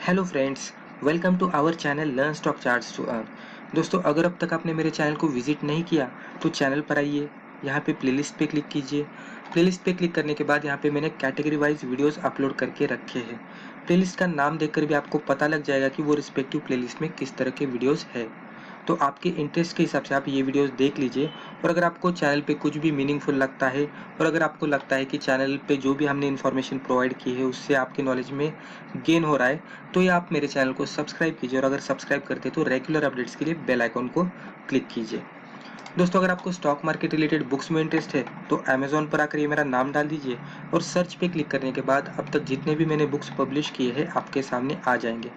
Hello friends, welcome to our channel learn stock charts to earn. दोस्तों, अगर अब तक आपने मेरे चैनल को विजिट नहीं किया तो चैनल पर आइए, यहाँ पे प्लेलिस्ट पे क्लिक कीजिए। प्लेलिस्ट पे क्लिक करने के बाद यहाँ पे मैंने कैटेगरी वाइज वीडियोस अपलोड करके रखे हैं। प्लेलिस्ट का नाम देखकर भी आपको पता लग जाएगा कि वो रिस्पेक्टिव प्लेलिस्ट में किस तरह के वीडियोस है। तो आपके इंटरेस्ट के हिसाब से आप ये वीडियोस देख लीजिए। और अगर आपको चैनल पे कुछ भी मीनिंगफुल लगता है और अगर आपको लगता है कि चैनल पे जो भी हमने इन्फॉर्मेशन प्रोवाइड की है उससे आपके नॉलेज में गेन हो रहा है, तो ये आप मेरे चैनल को सब्सक्राइब कीजिए। और अगर सब्सक्राइब करते तो रेगुलर अपडेट्स के लिए बेल आइकॉन को क्लिक कीजिए। दोस्तों, अगर आपको स्टॉक मार्केट रिलेटेड बुक्स में इंटरेस्ट है तो अमेजोन पर आकर ये मेरा नाम डाल दीजिए और सर्च पे क्लिक करने के बाद अब तक जितने भी मैंने बुक्स पब्लिश किए हैं आपके सामने आ जाएंगे।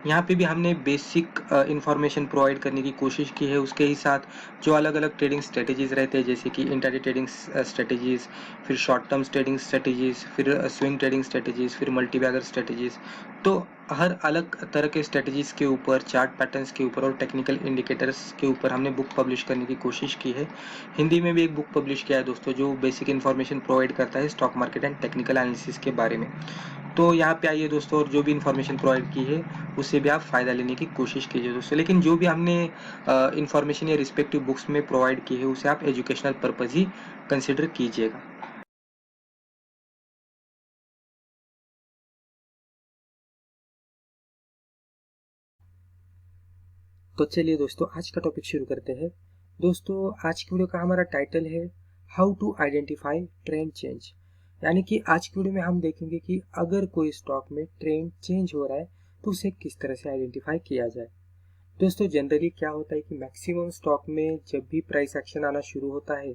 यहाँ पे भी हमने बेसिक इंफॉर्मेशन प्रोवाइड करने की कोशिश की है। उसके ही साथ जो अलग अलग ट्रेडिंग स्ट्रेटेजीज रहते हैं, जैसे कि इंट्राडे ट्रेडिंग स्ट्रेटेजीज, फिर शॉर्ट टर्म ट्रेडिंग स्ट्रेटेजीज, फिर स्विंग ट्रेडिंग स्ट्रेटेजीज, फिर मल्टीबैगर स्ट्रेटेजीज, तो हर अलग तरह के स्ट्रेटेजीज के ऊपर, चार्ट पैटर्न्स के ऊपर और टेक्निकल इंडिकेटर्स के ऊपर हमने बुक पब्लिश करने की कोशिश की है। हिंदी में भी एक बुक पब्लिश किया है दोस्तों, जो बेसिक इन्फॉर्मेशन प्रोवाइड करता है stock market and technical analysis के बारे में। तो यहाँ पे आइए दोस्तों, और जो भी इन्फॉर्मेशन प्रोवाइड की है उससे भी आप फ़ायदा लेने की कोशिश कीजिए दोस्तों। लेकिन जो भी हमने इन्फॉर्मेशन या रिस्पेक्टिव बुक्स में प्रोवाइड की है उसे आप एजुकेशनल पर्पज़ ही कंसिडर कीजिएगा। तो चलिए दोस्तों, आज का टॉपिक शुरू करते हैं। दोस्तों, आज की वीडियो का हमारा टाइटल है how to identify trend change. यानी कि आज की वीडियो में हम देखेंगे कि अगर कोई स्टॉक में ट्रेंड चेंज हो रहा है तो उसे किस तरह से आइडेंटिफाई किया जाए। दोस्तों, जनरली क्या होता है कि मैक्सिमम स्टॉक में जब भी प्राइस एक्शन आना शुरू होता है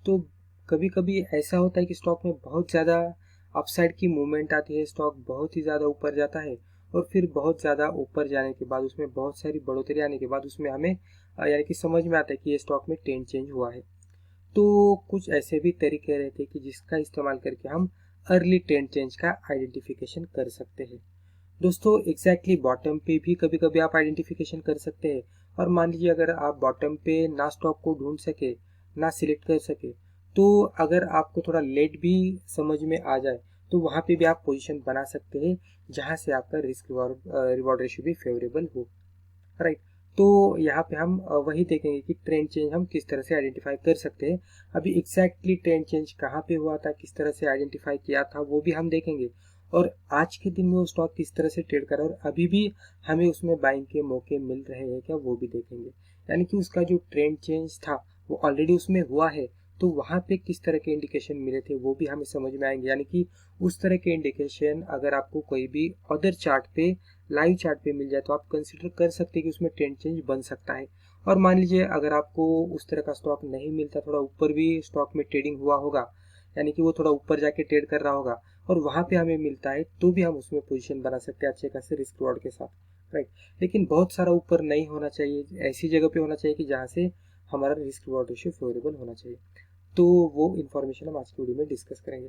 तो कभी कभी ऐसा होता है कि स्टॉक में बहुत ज़्यादा अपसाइड की मूवमेंट आती है, स्टॉक बहुत ही ज़्यादा ऊपर जाता है और फिर बहुत ज़्यादा ऊपर जाने के बाद उसमें बहुत सारी बढ़ोतरी आने के बाद उसमें हमें यानी कि समझ में आता है कि ये स्टॉक में ट्रेंड चेंज हुआ है। तो कुछ ऐसे भी तरीके रहते हैं कि जिसका इस्तेमाल करके हम अर्ली ट्रेंड चेंज का आइडेंटिफिकेशन कर सकते हैं। दोस्तों, एग्जैक्टली बॉटम पे भी कभी कभी आप आइडेंटिफिकेशन कर सकते हैं। और मान लीजिए अगर आप बॉटम पे ना स्टॉक को ढूंढ सके, ना सिलेक्ट कर सके, तो अगर आपको थोड़ा लेट भी समझ में आ जाए तो वहाँ पे भी आप पोजीशन बना सकते हैं जहाँ से आपका रिस्क रिवॉर्ड रेशियो भी फेवरेबल हो। राइट। तो यहाँ पे हम वही देखेंगे कि ट्रेंड चेंज हम किस तरह से आइडेंटिफाई कर सकते हैं। अभी एग्जैक्टली ट्रेंड चेंज कहाँ पे हुआ था, किस तरह से आइडेंटिफाई किया था, वो भी हम देखेंगे। और आज के दिन में वो स्टॉक किस तरह से ट्रेड कर रहा है और अभी भी हमें उसमें बाइंग के मौके मिल रहे हैं क्या, वो भी देखेंगे। यानी कि उसका जो ट्रेंड चेंज था वो ऑलरेडी उसमें हुआ है, तो वहाँ पे किस तरह के इंडिकेशन मिले थे वो भी हमें समझ में आएंगे। यानी कि उस तरह के इंडिकेशन अगर आपको कोई भी अदर चार्ट पे, लाइव चार्ट पे मिल जाए तो आप कंसिडर कर सकते हैं कि उसमें ट्रेंड चेंज बन सकता है। और मान लीजिए अगर आपको उस तरह का स्टॉक नहीं मिलता, थोड़ा ऊपर भी स्टॉक में ट्रेडिंग हुआ होगा, यानी कि वो थोड़ा ऊपर जाके ट्रेड कर रहा होगा और वहाँ पे हमें मिलता है, तो भी हम उसमें पोजीशन बना सकते हैं अच्छे खासे रिस्क रिवॉर्ड के साथ। राइट। लेकिन बहुत सारा ऊपर नहीं होना चाहिए, ऐसी जगह पे होना चाहिए कि जहाँ से हमारा रिस्क रिवॉर्ड रेशियो फेवरेबल होना चाहिए। तो वो इन्फॉर्मेशन हम आज की वीडियो में डिस्कस करेंगे।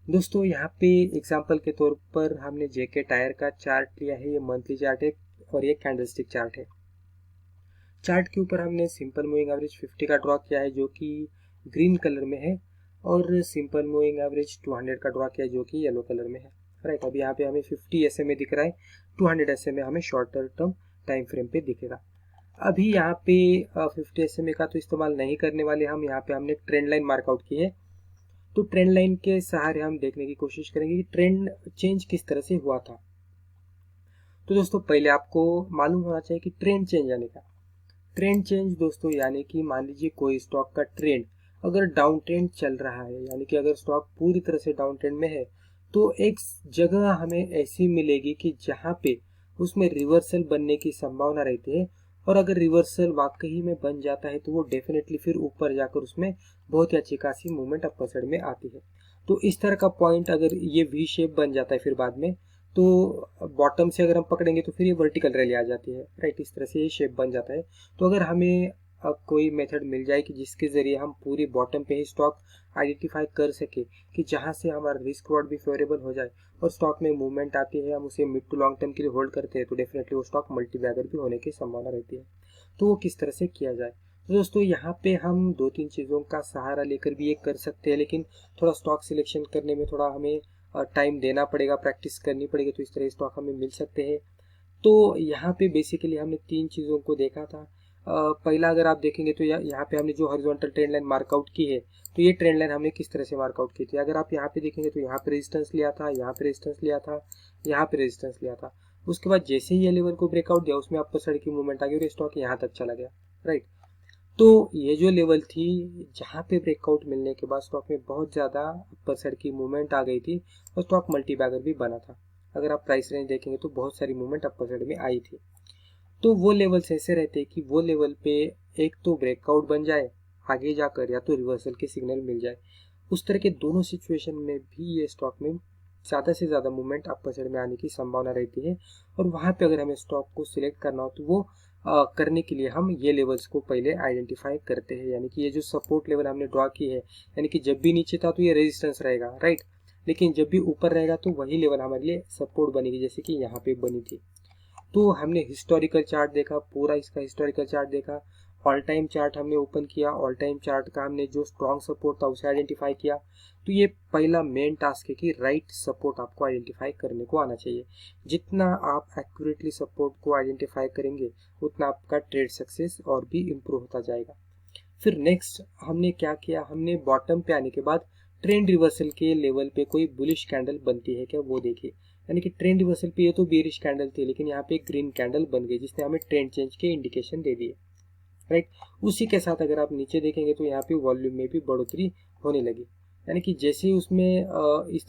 दोस्तों, यहाँ पे एग्जांपल के तौर पर हमने जेके टायर का चार्ट लिया है। ये मंथली चार्ट है और ये कैंडलस्टिक चार्ट है। चार्ट के ऊपर हमने सिंपल मूविंग एवरेज 50 का ड्रॉ किया है जो कि ग्रीन कलर में है, और सिंपल मूविंग एवरेज 200 का ड्रॉ किया है जो कि येलो कलर में है। राइट। अभी यहाँ पे हमें 50 SMA दिख रहा है, 200 SMA हमें शॉर्टर टर्म टाइम फ्रेम पे दिखेगा। अभी यहाँ पे 50 SMA का तो इस्तेमाल नहीं करने वाले हम, यहाँ पे हमने ट्रेंड लाइन मार्कआउट की है। तो ट्रेंड लाइन के सहारे हम देखने की कोशिश करेंगे कि ट्रेंड चेंज किस तरह से हुआ था। तो दोस्तों, पहले आपको मालूम होना चाहिए कि ट्रेंड चेंज यानी क्या। ट्रेंड चेंज दोस्तों यानी कि मान लीजिए कोई स्टॉक का ट्रेंड अगर डाउन ट्रेंड चल रहा है, यानी कि अगर स्टॉक पूरी तरह से डाउन ट्रेंड में है, तो एक जगह हमें ऐसी मिलेगी कि जहाँ पे उसमें रिवर्सल बनने की संभावना रहती है। और अगर रिवर्सल वाकई में बन जाता है तो वो डेफिनेटली फिर ऊपर जाकर उसमें बहुत ही अच्छी खासी मूवमेंट अपर साइड में आती है। तो इस तरह का पॉइंट अगर ये वी शेप बन जाता है फिर बाद में, तो बॉटम से अगर हम पकड़ेंगे तो फिर ये वर्टिकल रैली आ जाती है। राइट। इस तरह से ये शेप बन जाता है। तो अगर हमें कोई मेथड मिल जाए कि जिसके जरिए हम पूरी बॉटम पे ही स्टॉक आइडेंटिफाई कर सके कि जहां से हमारा रिस्क रिवॉर्ड भी फेवरेबल हो जाए और स्टॉक में मूवमेंट आती है, हम उसे मिड टू लॉन्ग टर्म के लिए होल्ड करते हैं, तो डेफिनेटली वो स्टॉक मल्टी बैगर भी होने की संभावना रहती है। तो वो किस तरह से किया जाए। तो दोस्तों, यहाँ पे हम दो तीन चीज़ों का सहारा लेकर भी ये कर सकते हैं, लेकिन थोड़ा स्टॉक सिलेक्शन करने में थोड़ा हमें टाइम देना पड़ेगा, प्रैक्टिस करनी पड़ेगी, तो इस तरह स्टॉक हमें मिल सकते हैं। तो यहाँ पे बेसिकली हमने 3 चीज़ों को देखा था। पहला अगर आप देखेंगे तो यहाँ पे हमने जो हॉरिजॉन्टल ट्रेंड लाइन मार्कआउट की है, तो ये ट्रेंड लाइन हमने किस तरह से मार्कआउट की थी। अगर आप यहाँ पे देखेंगे तो यहाँ पे रेजिस्टेंस लिया था, यहाँ पे रेजिस्टेंस लिया था, यहाँ पे रेजिस्टेंस लिया था। उसके बाद जैसे ही ये लेवल को ब्रेकआउट दिया, उसमें अपर साइड की मूवमेंट आ गई और स्टॉक यहाँ तक चला गया, राइट। तो ये जो लेवल थी, जहाँ पे ब्रेकआउट मिलने के बाद स्टॉक में बहुत ज़्यादा अपर साइड की मूवमेंट आ गई थी और स्टॉक मल्टी बैगर भी बना था। अगर आप प्राइस रेंज देखेंगे तो बहुत सारी मूवमेंट अपर साइड में आई थी। तो वो लेवल्स ऐसे रहते हैं कि वो लेवल पे एक तो ब्रेकआउट बन जाए आगे जाकर, या तो रिवर्सल के सिग्नल मिल जाए। उस तरह के दोनों सिचुएशन में भी ये स्टॉक में ज़्यादा से ज़्यादा मूवमेंट अपर साइड में आने की संभावना रहती है। और वहाँ पे अगर हमें स्टॉक को सिलेक्ट करना हो तो वो करने के लिए हम ये लेवल्स को पहले आइडेंटिफाई करते हैं। यानी कि ये जो सपोर्ट लेवल हमने ड्रॉ की है, यानी कि जब भी नीचे था तो ये रेजिस्टेंस रहेगा, राइट। लेकिन जब भी ऊपर रहेगा तो वही लेवल हमारे लिए सपोर्ट बनेगी, जैसे कि यहाँ पे बनी थी। तो हमने हिस्टोरिकल चार्ट देखा, पूरा इसका हिस्टोरिकल चार्ट देखा, ऑल टाइम चार्ट हमने ओपन किया, ऑल टाइम चार्ट का हमने जो स्ट्रॉन्ग सपोर्ट था उसे आइडेंटिफाई किया। तो ये पहला मेन टास्क है कि राइट सपोर्ट आपको आइडेंटिफाई करने को आना चाहिए। जितना आप एक्यूरेटली सपोर्ट को आइडेंटिफाई करेंगे, उतना आपका ट्रेड सक्सेस और भी इम्प्रूव होता जाएगा। फिर नेक्स्ट हमने क्या किया, हमने बॉटम पे आने के बाद ट्रेंड रिवर्सल के लेवल पे कोई बुलिश कैंडल बनती है क्या, वो देखिए। यानी कि ट्रेंड रिवर्सल पे ये तो बेरिश कैंडल थी, लेकिन यहाँ पे ग्रीन कैंडल बन गई जिसने हमें ट्रेंड चेंज के इंडिकेशन दे दिए, राइट। उसी के साथ अगर आप नीचे देखेंगे तो यहाँ पे वॉल्यूम में भी बढ़ोतरी होने लगी। यानी कि जैसे ही उसमें इस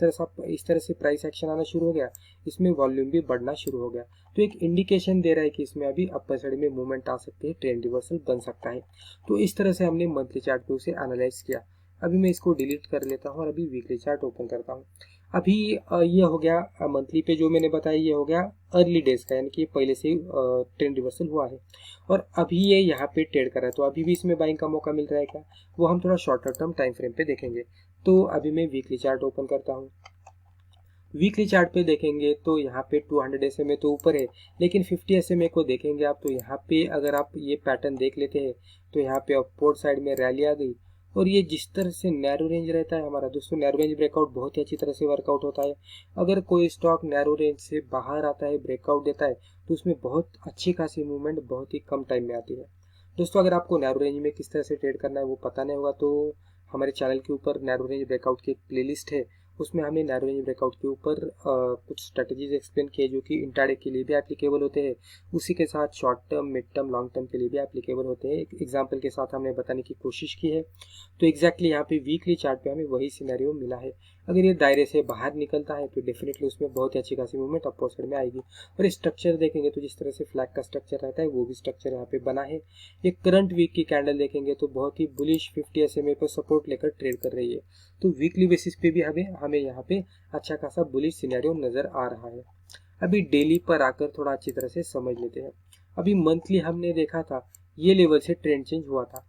तरह से प्राइस एक्शन आना शुरू हो गया, इसमें वॉल्यूम भी बढ़ना शुरू हो गया। तो एक इंडिकेशन दे रहा है कि इसमें अभी अपर साइड में मूवमेंट आ सकती है, ट्रेंड रिवर्सल बन सकता है। तो इस तरह से हमने मंथली चार्ट पे उसे एनालाइज किया। अभी मैं इसको डिलीट कर लेता हूँ और अभी वीकली चार्ट ओपन करता हूँ। अभी ये हो गया मंथली पे जो मैंने बताया, ये हो गया अर्ली डेज का, यानी कि पहले से ही ट्रेंड रिवर्सल हुआ है और अभी ये यहाँ पे ट्रेड कर रहा है। तो अभी भी इसमें बाइंग का मौका मिल रहा है क्या, वो हम थोड़ा शॉर्टर टर्म टाइम फ्रेम पे देखेंगे। तो अभी मैं वीकली चार्ट ओपन करता हूँ। वीकली चार्ट पे देखेंगे तो यहाँ पे 200 SMA तो ऊपर है, लेकिन 50 SMA को देखेंगे आप तो यहाँ पे अगर आप ये पैटर्न देख लेते हैं तो यहाँ पे अपवर्ड साइड में रैली आ गई। और ये जिस तरह से नैरो रेंज रहता है हमारा दोस्तों, नैरो रेंज ब्रेकआउट बहुत ही अच्छी तरह से वर्कआउट होता है। अगर कोई स्टॉक नैरो रेंज से बाहर आता है, ब्रेकआउट देता है, तो उसमें बहुत अच्छी खासी मूवमेंट बहुत ही कम टाइम में आती है। दोस्तों अगर आपको नैरो रेंज में किस तरह से ट्रेड करना है वो पता नहीं होगा, तो हमारे चैनल के ऊपर नैरो रेंज ब्रेकआउट की एक प्लेलिस्ट है, उसमें हमने नैरो रेंज ब्रेकआउट के ऊपर कुछ स्ट्रेटजीज एक्सप्लेन किए जो कि इंट्राडे के लिए भी एप्लीकेबल होते हैं, उसी के साथ short term, mid term, long term के लिए भी एप्लीकेबल होते हैं। एक एग्जांपल के साथ हमने बताने की कोशिश की है। तो एग्जैक्टली यहाँ पे वीकली चार्ट पे हमें वही सिनेरियो मिला है। अगर ये दायरे से बाहर निकलता है तो डेफिनेटली उसमें बहुत ही अच्छी खासी मूवमेंट अपर साइड में आएगी। और स्ट्रक्चर देखेंगे तो जिस तरह से फ्लैग का स्ट्रक्चर रहता है वो भी स्ट्रक्चर यहाँ पे बना है। ये करंट वीक की कैंडल देखेंगे तो बहुत ही बुलिश 50 SMA पर सपोर्ट लेकर ट्रेड कर रही है। तो वीकली बेसिस पे भी हमें यहाँ पे अच्छा खासा बुलिश सिनेरियो नजर आ रहा है। अभी डेली पर आकर थोड़ा अच्छी तरह से समझ लेते हैं। अभी मंथली हमने देखा था ये लेवल से ट्रेंड चेंज हुआ था।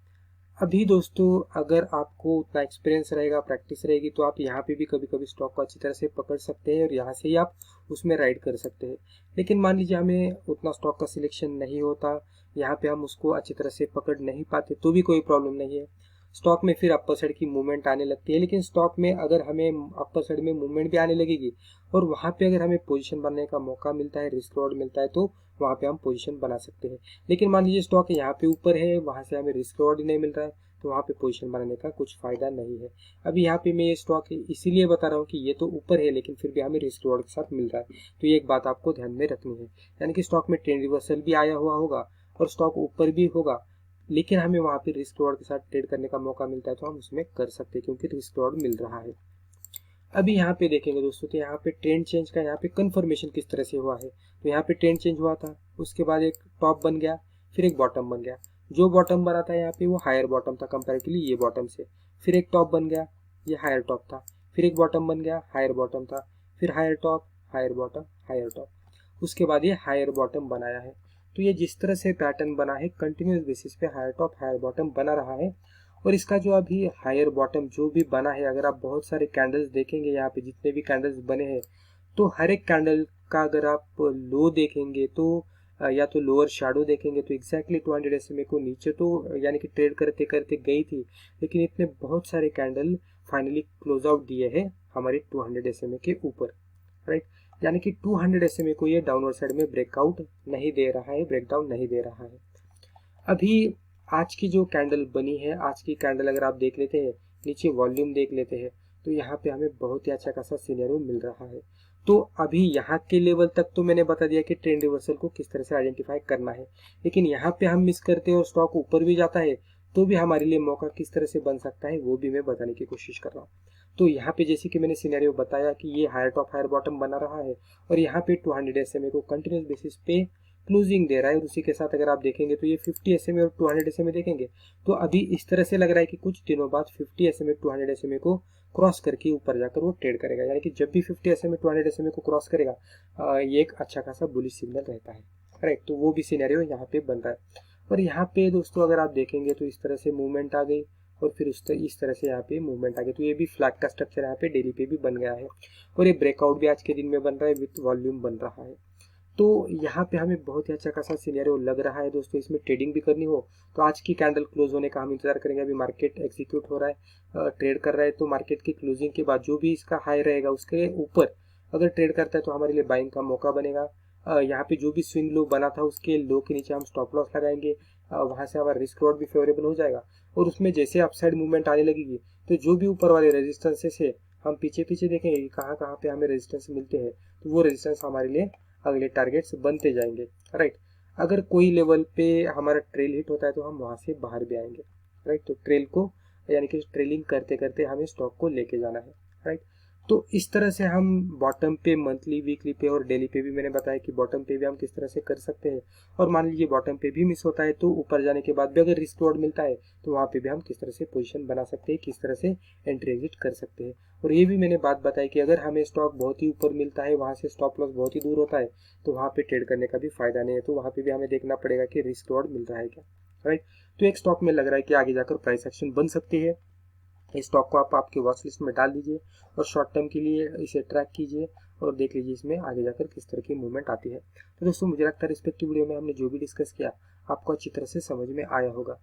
अभी दोस्तों अगर आपको उतना एक्सपीरियंस रहेगा, प्रैक्टिस रहेगी, तो आप यहाँ पे भी कभी कभी स्टॉक को अच्छी तरह से पकड़ सकते हैं और यहाँ से ही आप उसमें राइड कर सकते हैं। लेकिन मान लीजिए हमें उतना स्टॉक का सिलेक्शन नहीं होता, यहाँ पे हम उसको अच्छी तरह से पकड़ नहीं पाते, तो भी कोई प्रॉब्लम नहीं है। स्टॉक में फिर अपर साइड की मूवमेंट आने लगती है, लेकिन स्टॉक में अगर हमें अपर साइड में मूवमेंट भी आने लगेगी और वहाँ पे अगर हमें पोजीशन बनने का मौका मिलता है, रिस्क रिवॉर्ड मिलता है, तो वहाँ पे हम पोजीशन बना सकते हैं। लेकिन मान लीजिए स्टॉक यहाँ पे ऊपर है, वहाँ से हमें रिस्क रिवॉर्ड ही नहीं मिल रहा है, तो वहाँ पे पोजीशन बनाने का कुछ फायदा नहीं है। अभी यहाँ पे मैं ये स्टॉक इसीलिए बता रहा हूँ कि ये तो ऊपर है लेकिन फिर भी हमें रिस्क रिवॉर्ड के साथ मिल रहा है। तो ये एक बात आपको ध्यान में रखनी है, यानी कि स्टॉक में ट्रेंड रिवर्सल भी आया हुआ होगा और स्टॉक ऊपर भी होगा, लेकिन हमें वहाँ पे रिस्क रिवॉर्ड के साथ ट्रेड करने का मौका मिलता है तो हम उसमें कर सकते हैं क्योंकि रिस्क रिवॉर्ड मिल रहा है। अभी यहाँ पे देखेंगे दोस्तों तो यहाँ पे ट्रेंड चेंज का यहाँ पे कंफर्मेशन किस तरह से हुआ है। तो यहाँ पे ट्रेंड चेंज हुआ था, उसके बाद एक टॉप बन गया, फिर एक बॉटम बन गया। जो बॉटम बना था यहाँ पे वो हायर बॉटम था कंपैरेटिवली ये बॉटम से। फिर एक टॉप बन गया, ये हायर टॉप था। फिर एक बॉटम बन गया, हायर बॉटम था। फिर higher top, higher bottom, higher top. उसके बाद ये हायर बॉटम बनाया है। तो ये जिस तरह से पैटर्न बना है कंटिन्यूस बेसिस पे हायर टॉप हायर बॉटम बना रहा है। और इसका जो अभी हायर बॉटम जो भी बना है, अगर आप बहुत सारे कैंडल्स देखेंगे यहाँ पे जितने भी कैंडल्स बने हैं, तो हर एक कैंडल का अगर आप लो देखेंगे तो या तो लोअर शैडो देखेंगे तो एग्जैक्टली 200 SMA को नीचे तो यानी कि ट्रेड करते करते गई थी, लेकिन इतने बहुत सारे कैंडल फाइनली क्लोज आउट दिए हैं हमारे 200 SMA के ऊपर, राइट। यानी कि 200 SMA को ये डाउनवर्ड साइड में ब्रेकआउट नहीं दे रहा है, ब्रेकडाउन नहीं दे रहा है। अभी आज की जो कैंडल बनी है, आज की कैंडल अगर आप देख लेते हैं, नीचे वॉल्यूम देख लेते हैं, तो यहाँ पे हमें बहुत ही अच्छा खासा सिनेरियो मिल रहा है। तो अभी यहाँ के लेवल तक तो मैंने बता दिया कि ट्रेंड रिवर्सल को किस तरह से आइडेंटिफाई करना है, लेकिन यहाँ पे हम मिस करते हैं और स्टॉक ऊपर भी जाता है तो भी हमारे लिए मौका किस तरह से बन सकता है वो भी मैं बताने की कोशिश कर रहा हूँ। तो यहाँ पे जैसे कि मैंने सिनेरियो बताया कि ये हायर टॉप हायर बॉटम बना रहा है और यहाँ पे 200 SMA को कंटिन्यूस बेसिस पे क्लोजिंग दे रहा है, और उसी के साथ अगर आप देखेंगे तो ये 50 SMA और 200 SMA देखेंगे तो अभी इस तरह से लग रहा है कि कुछ दिनों बाद 50 SMA 200 SMA को क्रॉस करके ऊपर जाकर वो ट्रेड करेगा। यानी कि जब भी 50 SMA 200 SMA को क्रॉस करेगा ये एक अच्छा खासा बुलिश सिग्नल रहता है, राइट। तो वो भी सिनेरियो यहाँ पे बन रहा है। और यहाँ पे दोस्तों अगर आप देखेंगे तो इस तरह से मूवमेंट आ गई और फिर इस तरह से यहाँ पे मूवमेंट आ गई, तो ये भी फ्लैग का स्ट्रक्चर यहाँ पे डेली पे भी बन गया है और ये ब्रेकआउट भी आज के दिन में बन रहा है, विथ वॉल्यूम बन रहा है। तो यहाँ पे हमें बहुत ही अच्छा खासा सिनेरियो लग रहा है दोस्तों। इसमें ट्रेडिंग भी करनी हो तो आज की कैंडल क्लोज होने का हम इंतजार करेंगे। अभी मार्केट एग्जीक्यूट हो रहा है, ट्रेड कर रहा है, तो मार्केट की क्लोजिंग के बाद जो भी इसका हाई रहेगा उसके ऊपर अगर ट्रेड करता है तो हमारे लिए बाइंग का मौका बनेगा। यहाँ पे जो भी स्विंग लो बना था उसके लो के नीचे हम स्टॉप लॉस लगाएंगे, वहां से हमारा रिस्क रॉड भी फेवरेबल हो जाएगा। और उसमें जैसे अपसाइड मूवमेंट आने लगेगी तो जो भी ऊपर वाले रेजिस्टेंसेस है हम पीछे पीछे देखेंगे कि कहाँ कहाँ पे हमें रेजिस्टेंस मिलते हैं, तो वो रेजिस्टेंस हमारे लिए अगले टारगेट्स बनते जाएंगे, राइट। अगर कोई लेवल पे हमारा ट्रेल हिट होता है तो हम वहां से बाहर भी आएंगे, राइट। तो ट्रेल को यानी कि ट्रेलिंग करते करते हमें स्टॉक को लेके जाना है, राइट। तो इस तरह से हम बॉटम पे, मंथली, वीकली पे और डेली पे भी मैंने बताया कि बॉटम पे भी हम किस तरह से कर सकते हैं। और मान लीजिए बॉटम पे भी मिस होता है तो ऊपर जाने के बाद भी अगर रिस्क रिवॉर्ड मिलता है तो वहाँ पे भी हम किस तरह से पोजीशन बना सकते हैं, किस तरह से एंट्री एग्जिट कर सकते हैं। और ये भी मैंने बात बताई कि अगर हमें स्टॉक बहुत ही ऊपर मिलता है, वहाँ से स्टॉप लॉस बहुत ही दूर होता है, तो वहाँ पे ट्रेड करने का भी फायदा नहीं है। तो वहाँ पे भी हमें देखना पड़ेगा कि रिस्क रिवॉर्ड मिल रहा है क्या, राइट। तो एक स्टॉक में लग रहा है कि आगे जाकर प्राइस एक्शन बन सकती है। इस स्टॉक को आप आपके वॉच लिस्ट में डाल दीजिए और शॉर्ट टर्म के लिए इसे ट्रैक कीजिए और देख लीजिए इसमें आगे जाकर किस तरह की मूवमेंट आती है। तो दोस्तों मुझे लगता है रिस्पेक्टिव वीडियो में हमने जो भी डिस्कस किया आपको अच्छी तरह से समझ में आया होगा।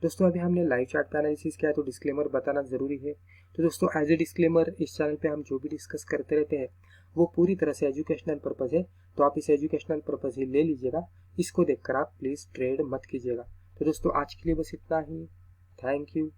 दोस्तों अभी हमने लाइव चार्ट पे एनालिसिस किया है तो डिस्क्लेमर बताना जरूरी है। तो दोस्तों एज ए डिस्क्लेमर, इस चैनल पे हम जो भी डिस्कस करते रहते हैं वो पूरी तरह से एजुकेशनल पर्पज है, तो आप इसे एजुकेशनल पर्पज ही ले लीजिएगा। इसको देखकर आप प्लीज ट्रेड मत कीजिएगा। तो दोस्तों आज के लिए बस इतना ही। Thank you.